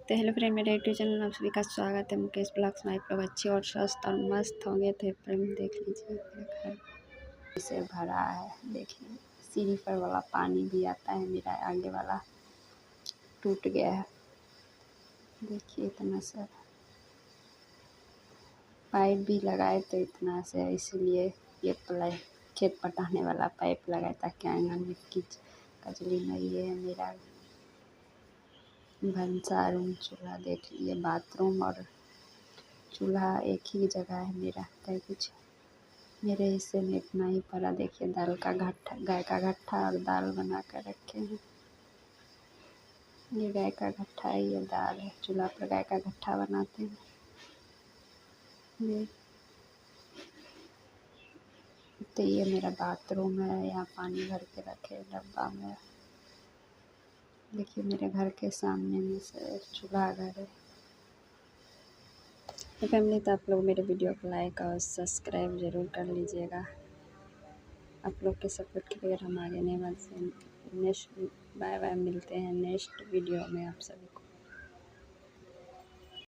तो hello friend, मेरे YouTube channel में आप सभी का स्वागत है। मुकेश ब्लॉग्स में आप लोग अच्छे और स्वस्थ और मस्त होंगे। तो फ्रेंड देख लीजिए, मेरा घर इसे भरा है। देखिए सीढ़ी पर वाला पानी भी आता है, मेरा आगे वाला टूट गया है। देखिए इतना सा पाइप भी लगाए तो इतना से, इसलिए ये प्लाई खेत पटाने वाला पाइप लगाए ताकि आंगन में कचरी नहीं है। मेरा भंसा रूम चूल्हा देख लिए, बाथरूम और चूल्हा एक ही जगह है मेरा। कहीं कुछ मेरे हिस्से में इतना ही पड़ा। देखिए दाल का घट्टा, गाय का घट्टा और दाल बना कर रखे हैं। ये गाय का घट्टा है, ये दाल है। चूल्हा पर गाय का घट्टा बनाते हैं। ये तो ये मेरा बाथरूम है, यहाँ पानी भर के रखे डब्बा में। देखिए मेरे घर के सामने में से चूल्हा घर है। तो फैमिली, तो आप लोग मेरे वीडियो को लाइक और सब्सक्राइब ज़रूर कर लीजिएगा। आप लोग के सपोर्ट के बगैर हम आगे नहीं बढ़ सकते। नेक्स्ट बाय बाय, मिलते हैं नेक्स्ट वीडियो में आप सभी को।